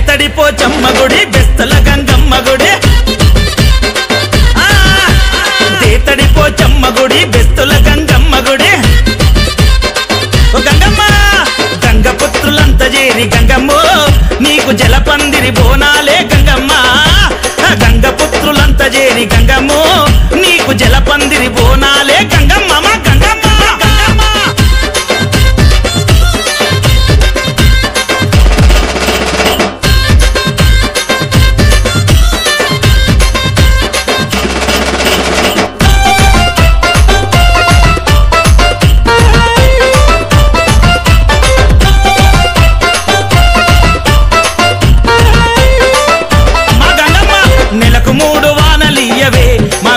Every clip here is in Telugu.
దేతడిపోచమ్మ గుడి బెస్తల గంగమ్మ గుడి దేతడిపోచమ్మ గుడి బెస్తల గంగమ్మ గుడి గంగమ్మ గంగపుత్రులంత చేరి గంగమ్మో నీకు జలపందిరి బోనాలే గంగమ్మ గంగపుత్రులంత చేరి గంగమ్మో నీకు జలపందిరి బోనాలే గంగమ్మ గంగమ్మ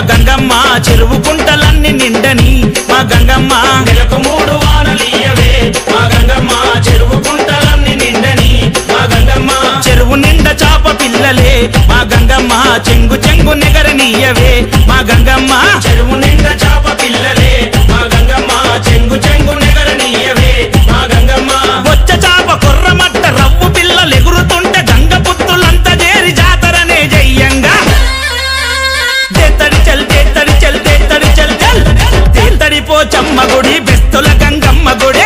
గంగమ్మ చెరువు కుంటలన్నీ నిండని మా గంగమ్మ నెలకు 3 వానలియవే మా గంగమ్మ చెరువు కుంటలన్నీ నిండని మా గంగమ్మ చెరువు నిండా చాప పిల్లలే మా గంగమ్మ చెంగు చెంగు నెగరనీయవే మా గంగమ్మ చెరువు నిండా చాప పిల్లలే మా గంగమ్మ చెంగు చెంగు నెగరనీయవే మా గంగమ్మ వచ్చ చాప కొర్రమట్ట రవ్వు పిల్లలు ఎగురుతుంటే గంగపుత్రులంతా చేరి జాతరనే జయ్యంగా దేతడిపోచమ్మ గుడి బెస్తల గంగమ్మ గుడి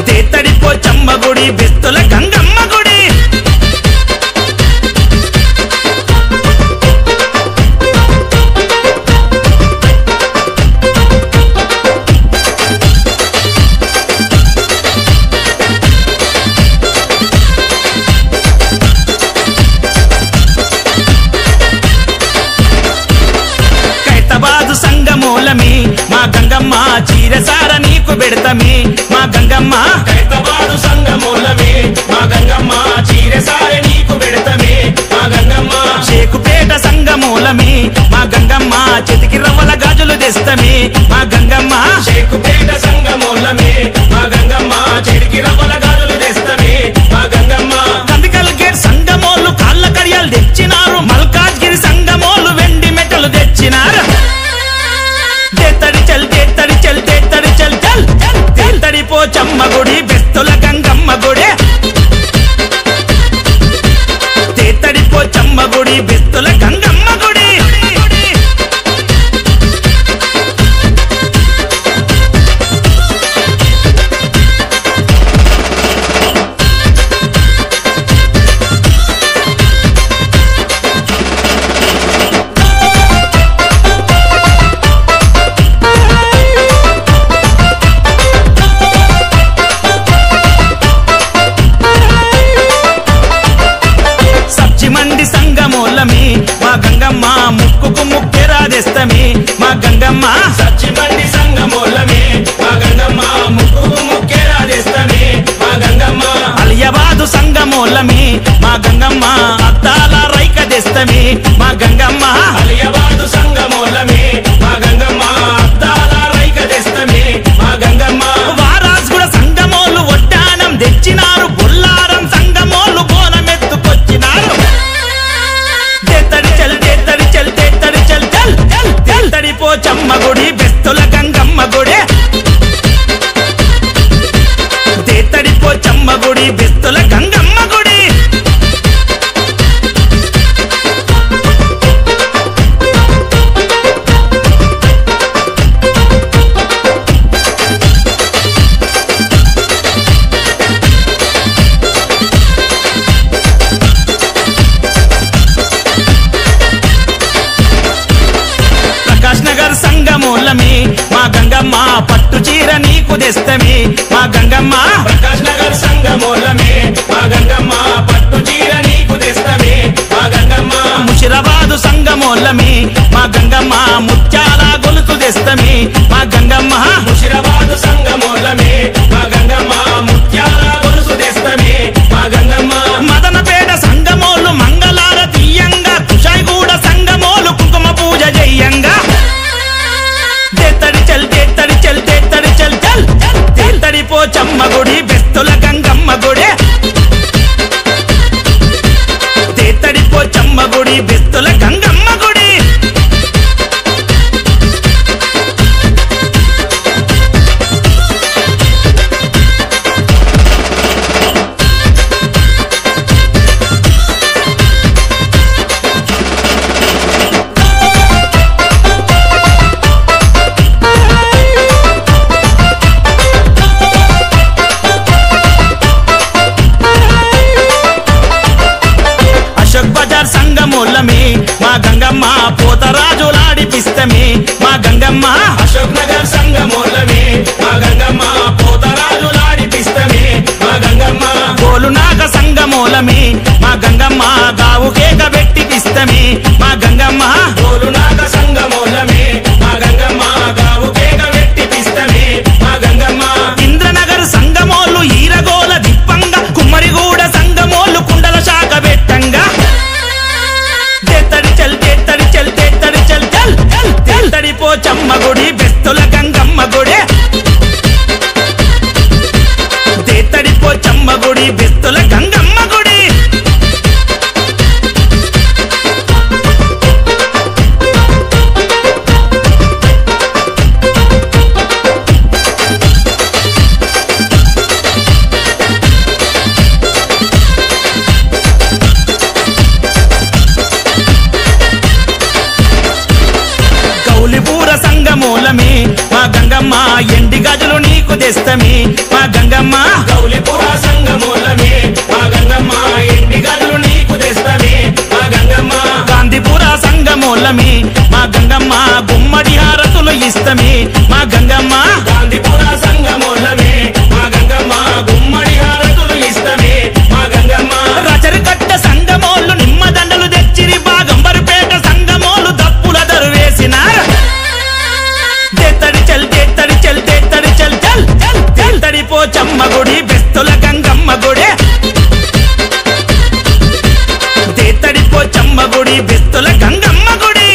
దేతడిపోచమ్మ గుడి బెస్తల గంగమ్మ గుడి సంగమూలమే మా గంగమ్మ చీరసార నీకు బెడతమే మా గంగమ్మ కైతబాదు సంగమూలమే మా గంగమ్మ చీరసార నీకు బెడతమే మా గంగమ్మ షేకుపేట సంగమూలమే మా గంగమ్మ చెతికి రవ్వల గాజులు తెస్తమే మా గంగమ్మ షేకుపేట సంగమూలమే మా గంగమ్మ చెతికి రవ్వల గాజులు తెస్తమే మా గంగమ్మ కందికల్ గేట్ సంగమోళ్ళు కాళ్ళ కడియాలు తెచ్చినారు మల్కాజ్గిరి సంగమోళ్ళు వెండి మెటలు తెచ్చినారు దేతడిపోచమ్మ గుడి బెస్తల గంగమ్మ గుడి దేతడిపోచమ్మ గుడి బెస్తల గంగమ్మ గుడి మా గంగమ్మ ముక్కుకు ముక్కెరాదేస్తమే మా గంగమ్మ సచ్చిబండి సంగమూలమే మా గంగమ్మ ముక్కుకు ముక్కెరాదేస్తమే మా గంగమ్మ అలియాబాదు సంగమూలమే మా గంగమ్మ అద్దాల రైక తెస్తమే మా గంగమ్మ అలియాబాదు సంగమూలమే మా గంగమ్మ అద్దాల రైక తెస్తమే మా గంగమ్మ వారాస్ కూడా సంగమోళ్ళు వడ్డానం తెచ్చినారు బొల్లారం సంగమోళ్ళు బోనమెత్తుకొచ్చినారు దేతడిపోచమ్మ గుడి బెస్తల గంగమ్మ గుడి దేతడిపోచమ్మ గుడి బెస్తల గంగమ్మ గుడి సంగమూలమే మా గంగమ్మ పట్టు చీర నీకు తెస్తమే మా గంగమ్మ ప్రకాష్ నగర్ సంగమూలమే మా గంగమ్మ గంగమ్మ గావు కేక పెట్టిపిస్తమే మా గంగమ్మ గోలునాగ సంగమూలమే మా గంగమ్మ గావు కేక పెట్టిపిస్తమే మా గంగమ్మ ఇంద్రనగర్ సంగమోళ్ళు ఈరగోల దిప్పంగా కుమ్మరిగూడ సంగమోళ్ళు కుండల శాఖ పెట్టంగా తెత్తడి చల్ తెత్తడి చల్ తెత్తడి చల్ చల్ చల్ తెత్తడి పోచమ్మ గుడి బెస్తుల గంగమ్మ గుడి తెత్తడి పోచమ్మ గుడి బెస్తుల గంగమ్మ గుడి గౌలిపూర సంగమూలమే మా గంగమ్మ ఎండి గజలు నీకు తెస్తమే మా గంగమ్మ గౌలిపూర సంగమూలమే మా గంగమ్మ ఎండి గజలు నీకు తెస్తమే మా గంగమ్మ గాంధీపుర సంగమూలమే మా గంగమ్మ గుమ్మడి హారతులు ఇస్తమే మా గంగమ్మ గాంధీపుర సంగమూలమే మా గంగమ్మ గుమ్మడి హారతులు ఇస్తమే మా గంగమ్మ రచరికట్ట సంగమోళ్ళు నిమ్మదండలు తెచ్చిరి బాగంబరుపేట సంగమోళ్ళు దప్పుల దరువేసినారు తెత్తడి చల్ తెత్తడి చల్ తెత్తడి చల్ చల్ చల్ తెత్తడి పోచమ్మ గుడి బెస్తుల గంగమ్మ గుడి తెత్తడి పోచమ్మ గుడి బెస్తుల గంగమ్మ గుడి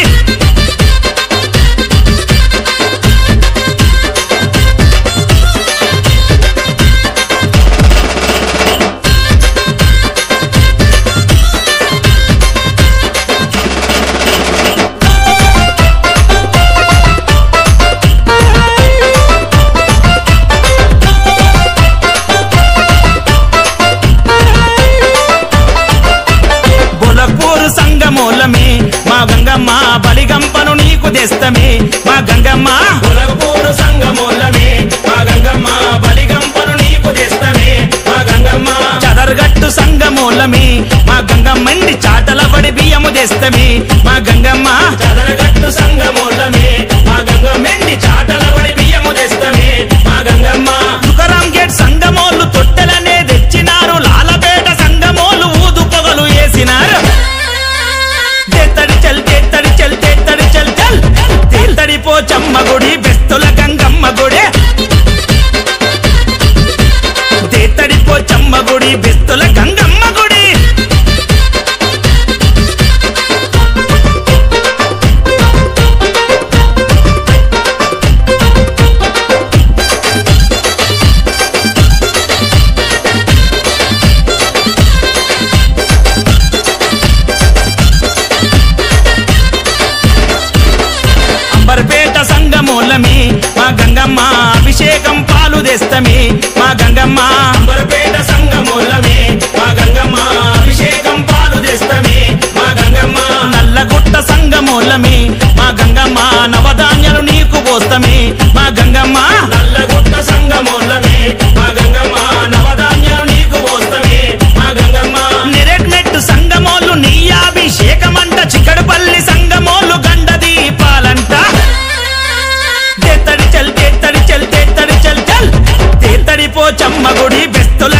సంగమూలమే మా గంగమ్మ బలిగంపను నీకు తెస్తమే మా గంగమ్మ బొలగపూరు సంగమూలమే మా గంగమ్మ బలిగంపను నీకు తెస్తమే మా గంగమ్మ చదరగట్టు సంగమూలమే మా గంగమ్మండి చాటల పడి బియ్యము తెస్తమే మా గంగమ్మ చదరగట్టు సంగమూలమే మా గంగమ్మండి చాటల పడి బియ్యము తెస్తమే మా గంగమ్మ తుకరాం గేట్ సంగమోళ్ళు తొట్టెలనే తెచ్చినారు లాలపేట సంగమోళ్ళు ఊదు పొగలు వేసినారు తెత్తడి చల్ తెత్తడి చల్ తెత్తడి చల్ చల్ తెత్తడి పోచమ్మ గుడి బెస్తుల గంగమ్మ గుడి తెత్తడి పోచమ్మ గుడి బెస్తుల గంగమ్మ గుడి అంబర్పేట సంగమూలమే మా గంగమ్మ అభిషేకం పాలు తెస్తమే మా గంగమ్మ అంబర్పేట సంగమూలమే మా గంగమ్మ అభిషేకం పాలు తెస్తమే మా గంగమ్మ నల్లగుట్ట సంగమూలమే మా గంగమ్మ నవధాన్యాలు నీకు పోస్తమే మా గంగమ్మ నల్లగుట్ట సంగమూలమే మా గంగమ్మ నవధాన్యాలు నీకు పోస్తమే మా గంగమ్మ నిరెడ్మెట్టు సంగమోళ్ళు నీయాభిషేకమంట చిక్కడపల్లి సంగమోళ్ళు గండ దీపాలంట తెత్తడి చల్ తెత్తడి చల్ తెత్తడి చల్ చల్ తెత్తడి పోచమ్మ గుడి బెస్తుల